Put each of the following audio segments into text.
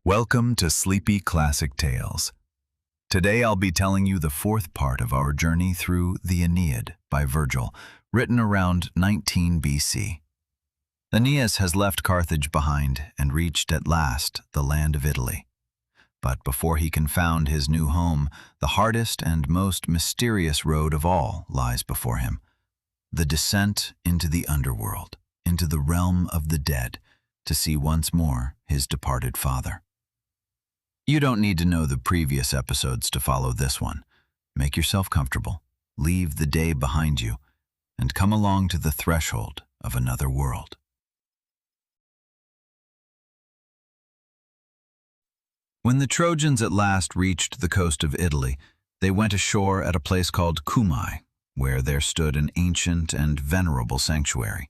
Welcome to Sleepy Classic Tales. Today I'll be telling you the fourth part of our journey through the Aeneid by Virgil, written around 19 BC. Aeneas has left Carthage behind and reached at last the land of Italy. But before he can found his new home, the hardest and most mysterious road of all lies before him: the descent into the underworld, into the realm of the dead, to see once more his departed father. You don't need to know the previous episodes to follow this one. Make yourself comfortable, leave the day behind you, and come along to the threshold of another world. When the Trojans at last reached the coast of Italy, they went ashore at a place called Cumae, where there stood an ancient and venerable sanctuary.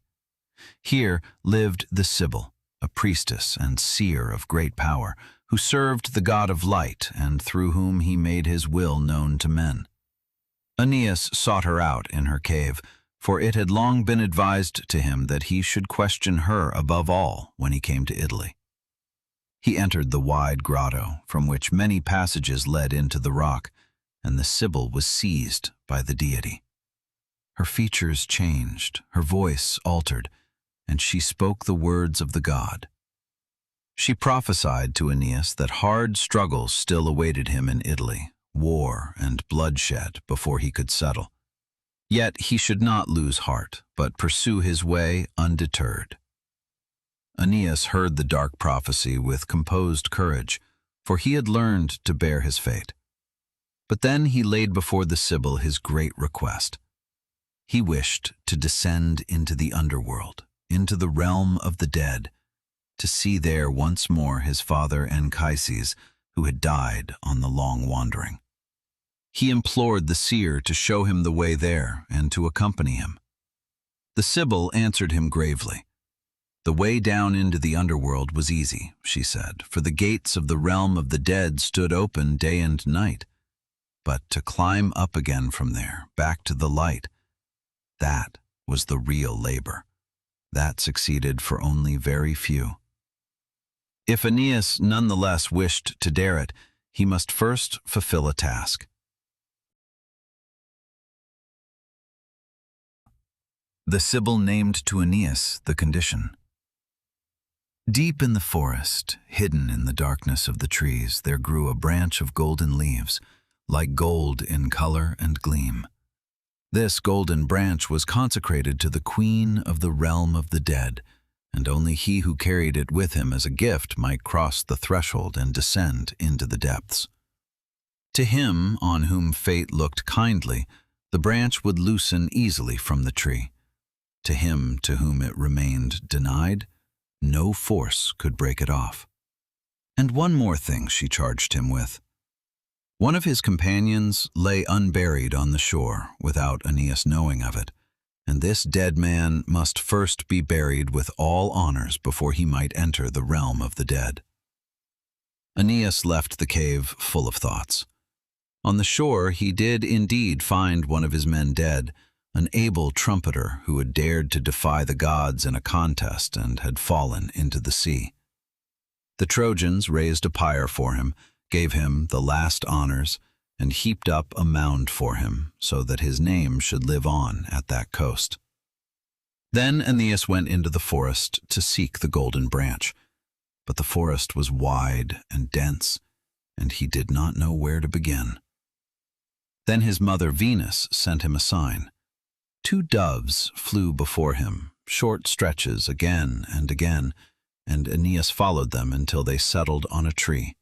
Here lived the Sibyl, a priestess and seer of great power, who served the god of light and through whom he made his will known to men. Aeneas sought her out in her cave, for it had long been advised to him that he should question her above all when he came to Italy. He entered the wide grotto, from which many passages led into the rock, and the Sibyl was seized by the deity. Her features changed, her voice altered, and she spoke the words of the god. She prophesied to Aeneas that hard struggles still awaited him in Italy, war and bloodshed before he could settle. Yet he should not lose heart, but pursue his way undeterred. Aeneas heard the dark prophecy with composed courage, for he had learned to bear his fate. But then he laid before the Sibyl his great request. He wished to descend into the underworld, into the realm of the dead, to see there once more his father Anchises, who had died on the long wandering. He implored the seer to show him the way there and to accompany him. The Sibyl answered him gravely. The way down into the underworld was easy, she said, for the gates of the realm of the dead stood open day and night. But to climb up again from there, back to the light, that was the real labor. That succeeded for only very few. If Aeneas nonetheless wished to dare it, he must first fulfill a task. The Sibyl named to Aeneas the condition. Deep in the forest, hidden in the darkness of the trees, there grew a branch of golden leaves, like gold in color and gleam. This golden branch was consecrated to the queen of the realm of the dead, and only he who carried it with him as a gift might cross the threshold and descend into the depths. To him, on whom fate looked kindly, the branch would loosen easily from the tree. To him to whom it remained denied, no force could break it off. And one more thing she charged him with. One of his companions lay unburied on the shore without Aeneas knowing of it, and this dead man must first be buried with all honors before he might enter the realm of the dead. Aeneas left the cave full of thoughts. On the shore he did indeed find one of his men dead, an able trumpeter who had dared to defy the gods in a contest and had fallen into the sea. The Trojans raised a pyre for him, gave him the last honors, and heaped up a mound for him, so that his name should live on at that coast. Then Aeneas went into the forest to seek the golden branch, but the forest was wide and dense, and he did not know where to begin. Then his mother Venus sent him a sign. 2 doves flew before him, short stretches again and again, and Aeneas followed them until they settled on a tree.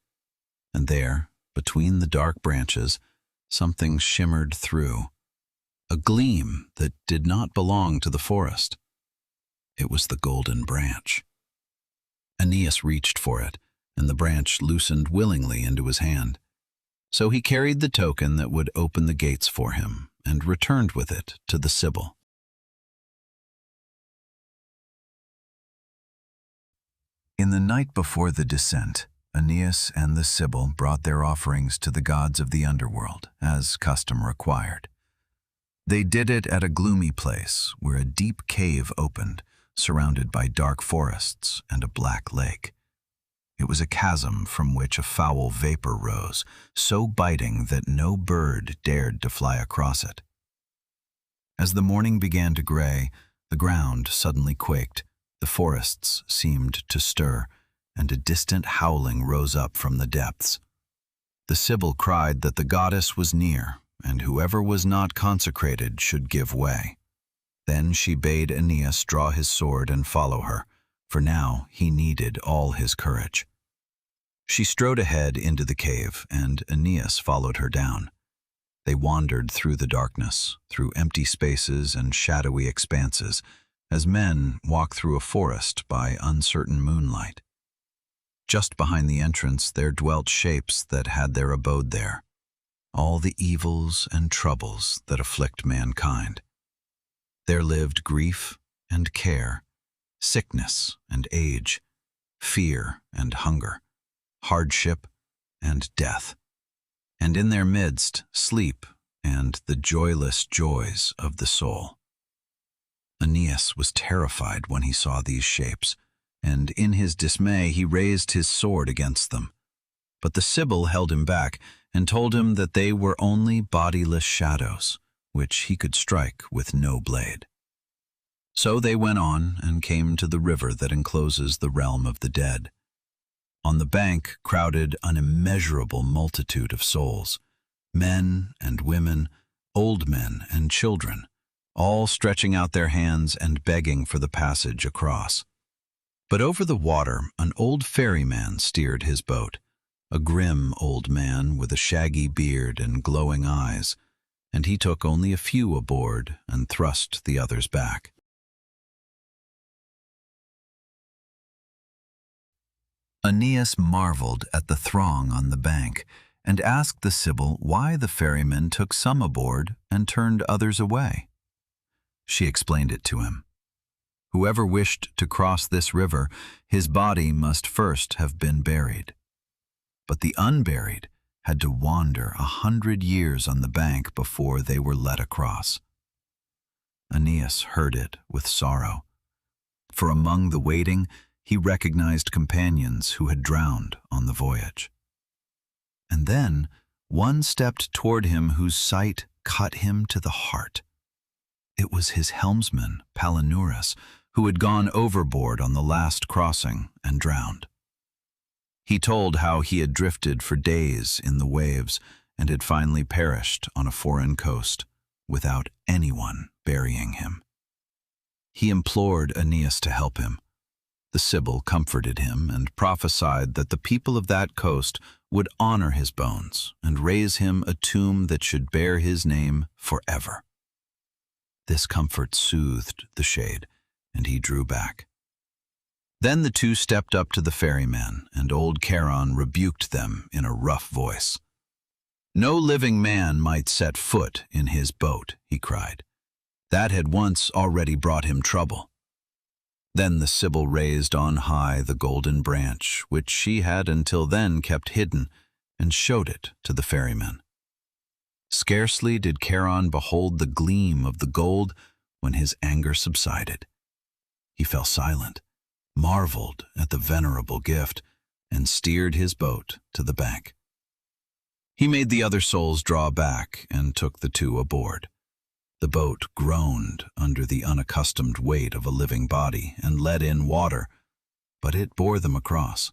And there, between the dark branches, something shimmered through, a gleam that did not belong to the forest. It was the golden branch. Aeneas reached for it, and the branch loosened willingly into his hand. So he carried the token that would open the gates for him, and returned with it to the Sibyl. In the night before the descent, Aeneas and the Sibyl brought their offerings to the gods of the underworld, as custom required. They did it at a gloomy place where a deep cave opened, surrounded by dark forests and a black lake. It was a chasm from which a foul vapor rose, so biting that no bird dared to fly across it. As the morning began to gray, the ground suddenly quaked, the forests seemed to stir, and a distant howling rose up from the depths. The Sibyl cried that the goddess was near, and whoever was not consecrated should give way. Then she bade Aeneas draw his sword and follow her, for now he needed all his courage. She strode ahead into the cave, and Aeneas followed her down. They wandered through the darkness, through empty spaces and shadowy expanses, as men walk through a forest by uncertain moonlight. Just behind the entrance there dwelt shapes that had their abode there, all the evils and troubles that afflict mankind. There lived grief and care, sickness and age, fear and hunger, hardship and death, and in their midst sleep and the joyless joys of the soul. Aeneas was terrified when he saw these shapes, and in his dismay he raised his sword against them. But the Sibyl held him back and told him that they were only bodiless shadows, which he could strike with no blade. So they went on and came to the river that encloses the realm of the dead. On the bank crowded an immeasurable multitude of souls, men and women, old men and children, all stretching out their hands and begging for the passage across. But over the water an old ferryman steered his boat, a grim old man with a shaggy beard and glowing eyes, and he took only a few aboard and thrust the others back. Aeneas marveled at the throng on the bank and asked the Sibyl why the ferryman took some aboard and turned others away. She explained it to him. Whoever wished to cross this river, his body must first have been buried. But the unburied had to wander 100 years on the bank before they were led across. Aeneas heard it with sorrow, for among the waiting he recognized companions who had drowned on the voyage. And then one stepped toward him whose sight cut him to the heart. It was his helmsman, Palinurus, who had gone overboard on the last crossing and drowned. He told how he had drifted for days in the waves and had finally perished on a foreign coast without anyone burying him. He implored Aeneas to help him. The Sibyl comforted him and prophesied that the people of that coast would honor his bones and raise him a tomb that should bear his name forever. This comfort soothed the shade, and he drew back. Then the two stepped up to the ferryman, and old Charon rebuked them in a rough voice. "No living man might set foot in his boat," he cried. "That had once already brought him trouble." Then the Sibyl raised on high the golden branch, which she had until then kept hidden, and showed it to the ferryman. Scarcely did Charon behold the gleam of the gold when his anger subsided. He fell silent, marveled at the venerable gift, and steered his boat to the bank. He made the other souls draw back and took the two aboard. The boat groaned under the unaccustomed weight of a living body and let in water, but it bore them across.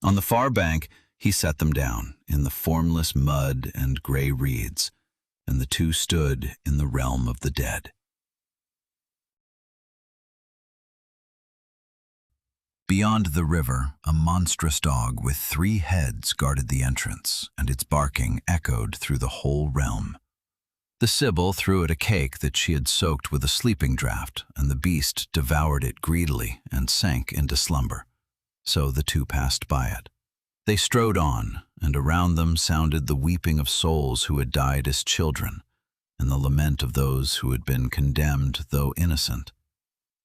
On the far bank, he set them down in the formless mud and gray reeds, and the two stood in the realm of the dead. Beyond the river, a monstrous dog with 3 heads guarded the entrance, and its barking echoed through the whole realm. The Sibyl threw it a cake that she had soaked with a sleeping draught, and the beast devoured it greedily and sank into slumber. So the two passed by it. They strode on, and around them sounded the weeping of souls who had died as children, and the lament of those who had been condemned though innocent.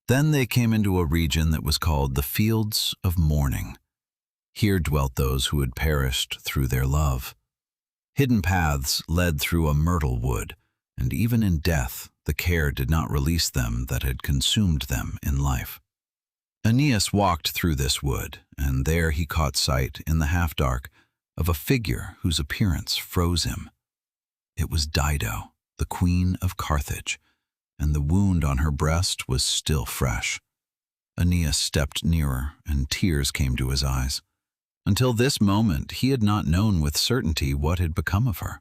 Then they came into a region that was called the Fields of Mourning. Here dwelt those who had perished through their love. Hidden paths led through a myrtle wood, and even in death the care did not release them that had consumed them in life. Aeneas walked through this wood, and there he caught sight, in the half-dark, of a figure whose appearance froze him. It was Dido, the queen of Carthage, and the wound on her breast was still fresh. Aeneas stepped nearer, and tears came to his eyes. Until this moment he had not known with certainty what had become of her.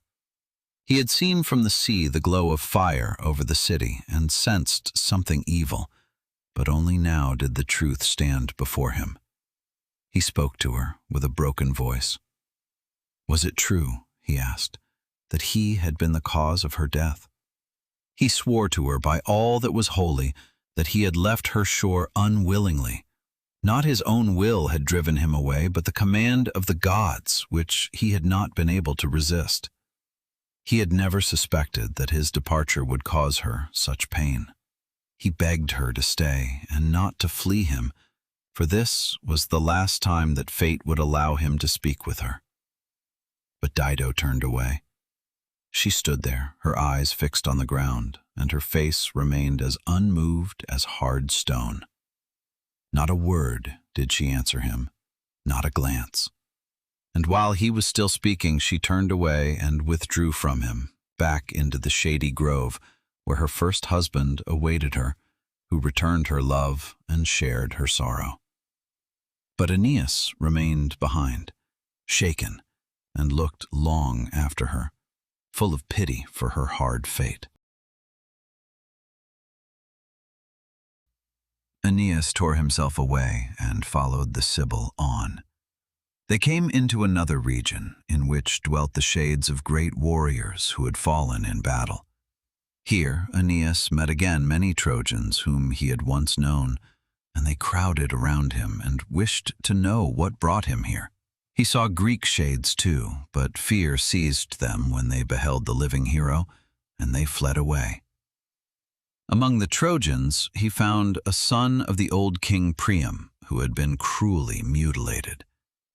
He had seen from the sea the glow of fire over the city and sensed something evil, but only now did the truth stand before him. He spoke to her with a broken voice. Was it true, he asked, that he had been the cause of her death? He swore to her by all that was holy that he had left her shore unwillingly. Not his own will had driven him away, but the command of the gods, which he had not been able to resist. He had never suspected that his departure would cause her such pain. He begged her to stay and not to flee him, for this was the last time that fate would allow him to speak with her. But Dido turned away. She stood there, her eyes fixed on the ground, and her face remained as unmoved as hard stone. Not a word did she answer him, not a glance. And while he was still speaking, she turned away and withdrew from him, back into the shady grove where her first husband awaited her, who returned her love and shared her sorrow. But Aeneas remained behind, shaken, and looked long after her, full of pity for her hard fate. Aeneas tore himself away and followed the Sibyl on. They came into another region in which dwelt the shades of great warriors who had fallen in battle. Here Aeneas met again many Trojans whom he had once known, and they crowded around him and wished to know what brought him here. He saw Greek shades too, but fear seized them when they beheld the living hero, and they fled away. Among the Trojans he found a son of the old king Priam, who had been cruelly mutilated,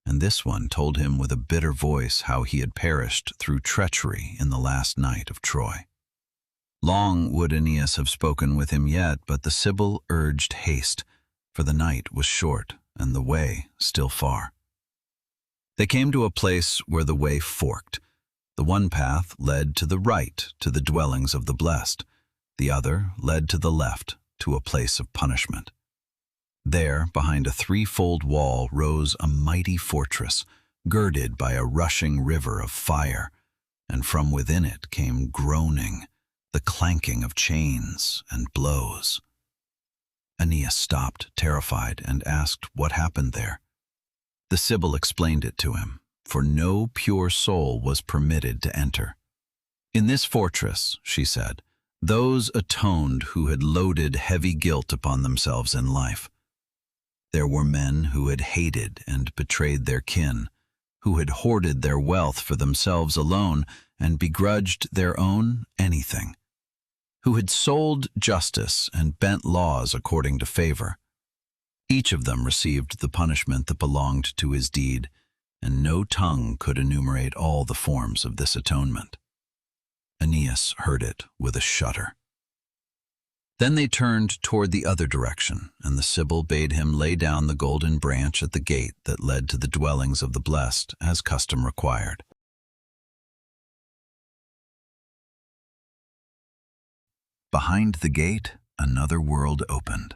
and this one told him with a bitter voice how he had perished through treachery in the last night of Troy. Long would Aeneas have spoken with him yet, but the Sibyl urged haste, for the night was short and the way still far. They came to a place where the way forked. The one path led to the right, to the dwellings of the blessed. The other led to the left, to a place of punishment. There, behind a threefold wall, rose a mighty fortress, girded by a rushing river of fire, and from within it came groaning, the clanking of chains and blows. Aeneas stopped, terrified, and asked what happened there. The Sibyl explained it to him, for no pure soul was permitted to enter. In this fortress, she said, those atoned who had loaded heavy guilt upon themselves in life. There were men who had hated and betrayed their kin, who had hoarded their wealth for themselves alone and begrudged their own anything, who had sold justice and bent laws according to favor. Each of them received the punishment that belonged to his deed, and no tongue could enumerate all the forms of this atonement. Aeneas heard it with a shudder. Then they turned toward the other direction, and the Sibyl bade him lay down the golden branch at the gate that led to the dwellings of the blessed, as custom required. Behind the gate, another world opened.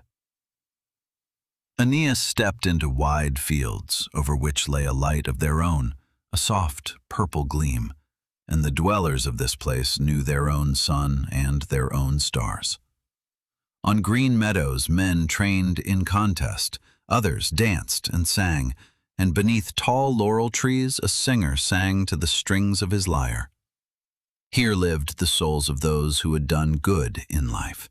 Aeneas stepped into wide fields, over which lay a light of their own, a soft purple gleam, and the dwellers of this place knew their own sun and their own stars. On green meadows men trained in contest, others danced and sang, and beneath tall laurel trees a singer sang to the strings of his lyre. Here lived the souls of those who had done good in life,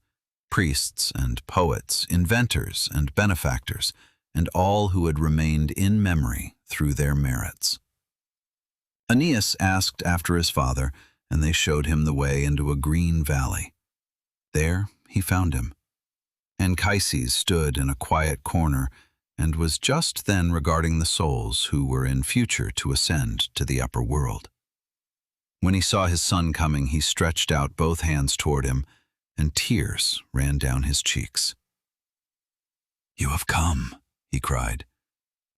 priests and poets, inventors and benefactors, and all who had remained in memory through their merits. Aeneas asked after his father, and they showed him the way into a green valley. There he found him. Anchises stood in a quiet corner and was just then regarding the souls who were in future to ascend to the upper world. When he saw his son coming, he stretched out both hands toward him, and tears ran down his cheeks. "You have come," he cried.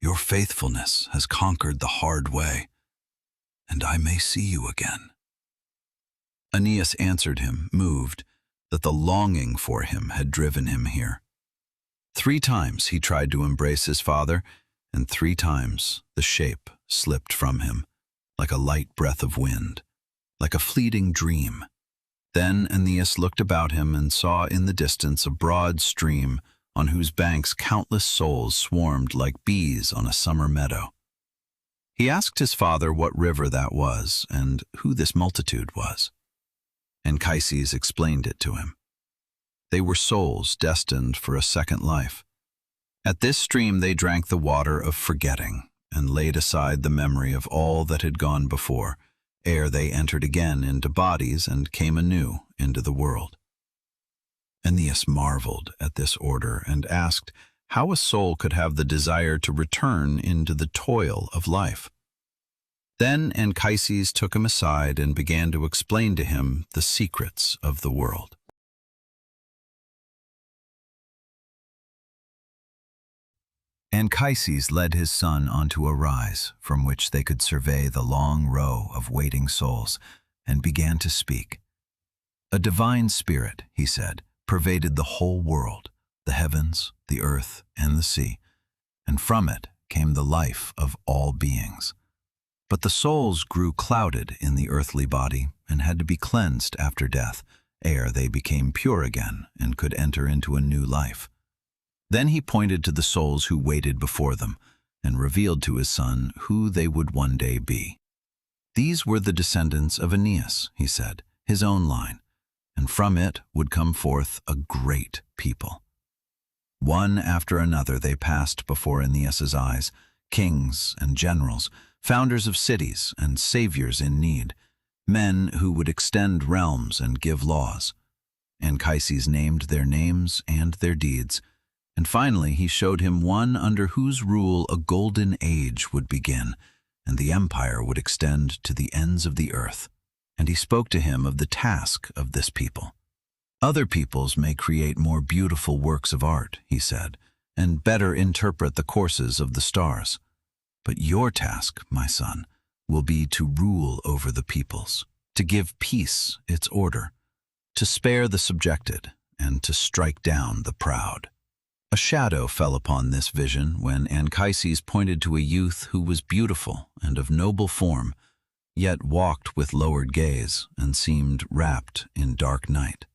"Your faithfulness has conquered the hard way, and I may see you again." Aeneas answered him, moved, that the longing for him had driven him here. 3 times he tried to embrace his father, and 3 times the shape slipped from him, like a light breath of wind, like a fleeting dream. Then Aeneas looked about him and saw in the distance a broad stream on whose banks countless souls swarmed like bees on a summer meadow. He asked his father what river that was and who this multitude was. Anchises explained it to him. They were souls destined for a second life. At this stream they drank the water of forgetting and laid aside the memory of all that had gone before, ere they entered again into bodies and came anew into the world. Aeneas marveled at this order and asked how a soul could have the desire to return into the toil of life. Then Anchises took him aside and began to explain to him the secrets of the world. Anchises led his son onto a rise from which they could survey the long row of waiting souls, and began to speak. A divine spirit, he said, pervaded the whole world, the heavens, the earth, and the sea, and from it came the life of all beings. But the souls grew clouded in the earthly body and had to be cleansed after death, ere they became pure again and could enter into a new life. Then he pointed to the souls who waited before them and revealed to his son who they would one day be. These were the descendants of Aeneas, he said, his own line, and from it would come forth a great people. One after another they passed before Aeneas's eyes, kings and generals, founders of cities and saviors in need, men who would extend realms and give laws. Anchises named their names and their deeds, and finally he showed him one under whose rule a golden age would begin, and the empire would extend to the ends of the earth. And he spoke to him of the task of this people. Other peoples may create more beautiful works of art, he said, and better interpret the courses of the stars. But your task, my son, will be to rule over the peoples, to give peace its order, to spare the subjected, and to strike down the proud. A shadow fell upon this vision when Anchises pointed to a youth who was beautiful and of noble form, yet walked with lowered gaze and seemed wrapped in dark night.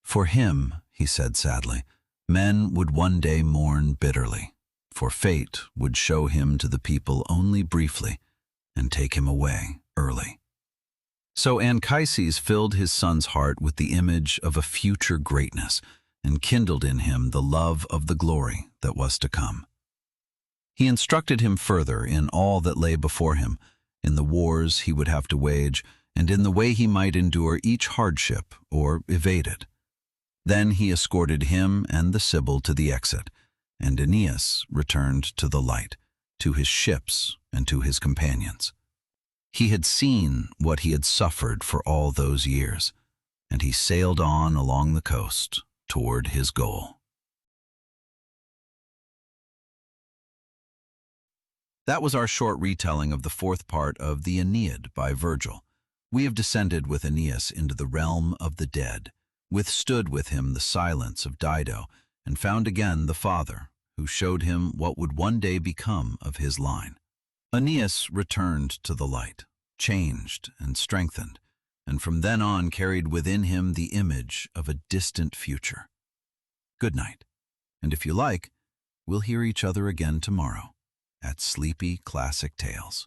For him, he said sadly, men would one day mourn bitterly, for fate would show him to the people only briefly and take him away early. So Anchises filled his son's heart with the image of a future greatness and kindled in him the love of the glory that was to come. He instructed him further in all that lay before him, in the wars he would have to wage, and in the way he might endure each hardship or evade it. Then he escorted him and the Sibyl to the exit, and Aeneas returned to the light, to his ships and to his companions. He had seen what he had suffered for all those years, and he sailed on along the coast toward his goal. That was our short retelling of the 4th part of the Aeneid by Virgil. We have descended with Aeneas into the realm of the dead, withstood with him the silence of Dido, and found again the father, who showed him what would one day become of his line. Aeneas returned to the light, changed and strengthened, and from then on carried within him the image of a distant future. Good night, and if you like, we'll hear each other again tomorrow at Sleepy Classic Tales.